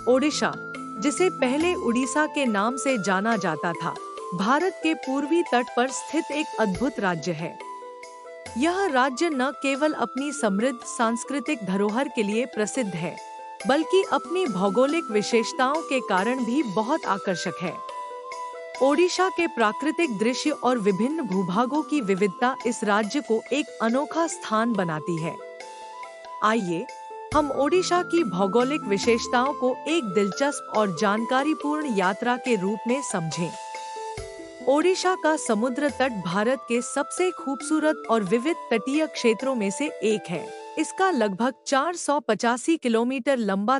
ओडिशा, जिसे पहले उड़ीसा के नाम से जाना जाता था, भारत के पूर्वी तट पर स्थित एक अद्भुत राज्य है। यह राज्य न केवल अपनी समृद्ध सांस्कृतिक धरोहर के लिए प्रसिद्ध है, बल्कि अपनी भौगोलिक विशेषताओं के कारण भी बहुत आकर्षक है। ओडिशा के प्राकृतिक दृश्य और विभिन्न भूभागों की विविधता इस राज्य को एक अनोखा स्थान बनाती है। आइए, हम ओडिशा की भौगोलिक विशेषताओं को एक दिलचस्प और जानकारीपूर्ण यात्रा के रूप में समझें। ओडिशा का समुद्र तट भारत के सबसे खूबसूरत और विविध तटीय क्षेत्रों में से एक है। इसका लगभग 485 किलोमीटर लंबा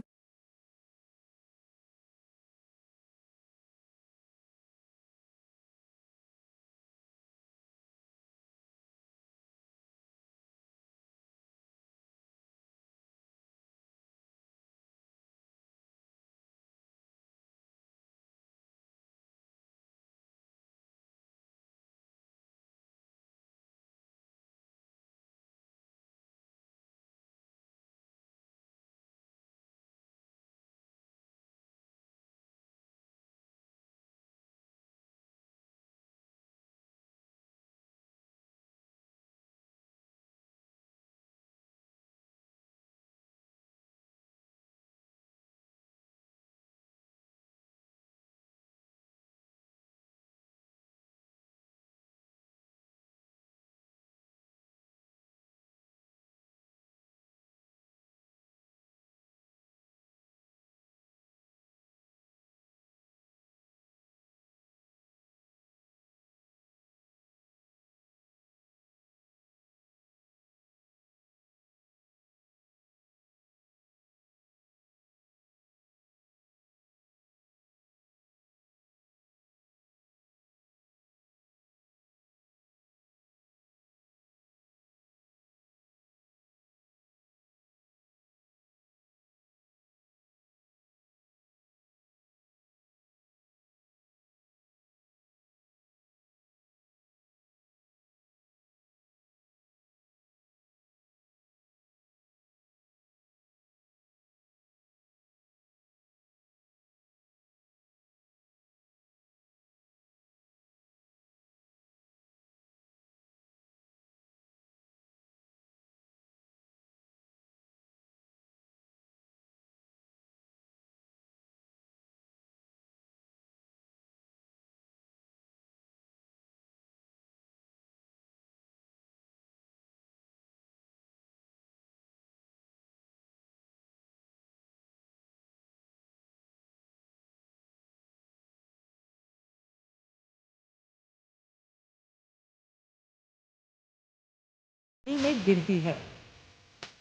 में गिरती है।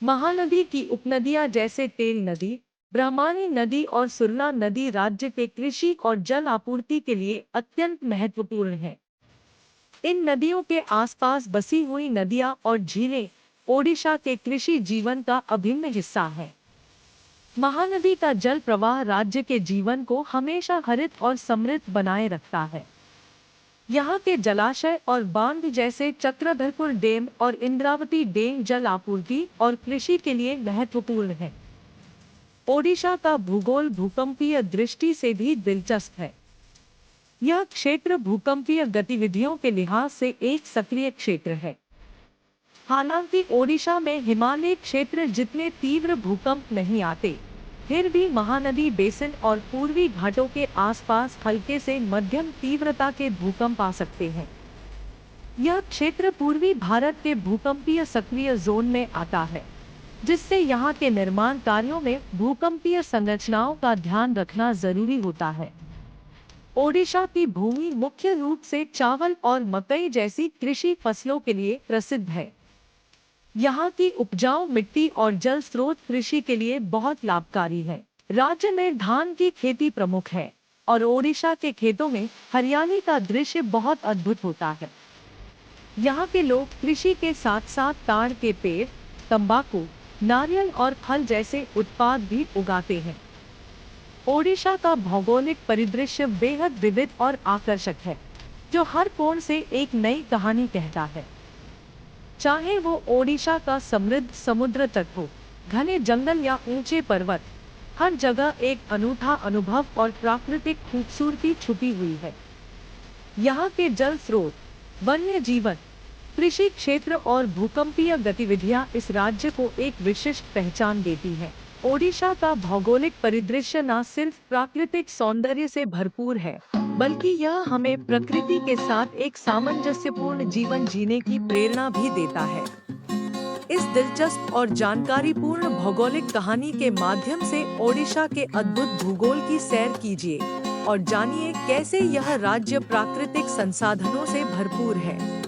महानदी की उपनदियां जैसे तेल नदी, ब्रह्मणी नदी और सुरला नदी राज्य के कृषि और जल आपूर्ति के लिए अत्यंत महत्वपूर्ण है। इन नदियों के आसपास बसी हुई नदियां और झीलें ओडिशा के कृषि जीवन का अभिन्न हिस्सा हैं। महानदी का जल प्रवाह राज्य के जीवन को हमेशा हरित और समृद्ध बनाए रखता है। यहाँ के जलाशय और बांध जैसे चक्रधरपुर डैम और इंद्रावती डैम जल आपूर्ति और कृषि के लिए महत्वपूर्ण है। ओडिशा का भूगोल भूकंपीय दृष्टि से भी दिलचस्प है। यह क्षेत्र भूकंपीय गतिविधियों के लिहाज से एक सक्रिय क्षेत्र है। हालांकि ओडिशा में हिमालय क्षेत्र जितने तीव्र भूकंप नहीं आते, फिर भी महानदी बेसिन और पूर्वी घाटों के आसपास हल्के से मध्यम तीव्रता के भूकंप आ सकते हैं। यह क्षेत्र पूर्वी भारत के भूकंपीय सक्रिय जोन में आता है, जिससे यहाँ के निर्माण कार्यों में भूकंपीय संरचनाओं का ध्यान रखना जरूरी होता है। ओडिशा की भूमि मुख्य रूप से चावल और मकई जैसी कृषि फसलों के लिए प्रसिद्ध है। यहाँ की उपजाऊ मिट्टी और जल स्रोत कृषि के लिए बहुत लाभकारी है। राज्य में धान की खेती प्रमुख है और ओडिशा के खेतों में हरियाली का दृश्य बहुत अद्भुत होता है। यहाँ के लोग कृषि के साथ साथ ताड़ के पेड़, तंबाकू, नारियल और फल जैसे उत्पाद भी उगाते हैं। ओडिशा का भौगोलिक परिदृश्य बेहद विविध और आकर्षक है, जो हर कोण से एक नई कहानी कहता है। चाहे वो ओडिशा का समृद्ध समुद्र तट हो, घने जंगल या ऊंचे पर्वत, हर जगह एक अनूठा अनुभव और प्राकृतिक खूबसूरती छुपी हुई है। यहाँ के जल स्रोत, वन्य जीवन, कृषि क्षेत्र और भूकंपीय गतिविधियाँ इस राज्य को एक विशिष्ट पहचान देती हैं। ओडिशा का भौगोलिक परिदृश्य न सिर्फ प्राकृतिक सौंदर्य से भरपूर है, बल्कि यह हमें प्रकृति के साथ एक सामंजस्यपूर्ण जीवन जीने की प्रेरणा भी देता है। इस दिलचस्प और जानकारीपूर्ण भौगोलिक कहानी के माध्यम से ओडिशा के अद्भुत भूगोल की सैर कीजिए और जानिए कैसे यह राज्य प्राकृतिक संसाधनों से भरपूर है।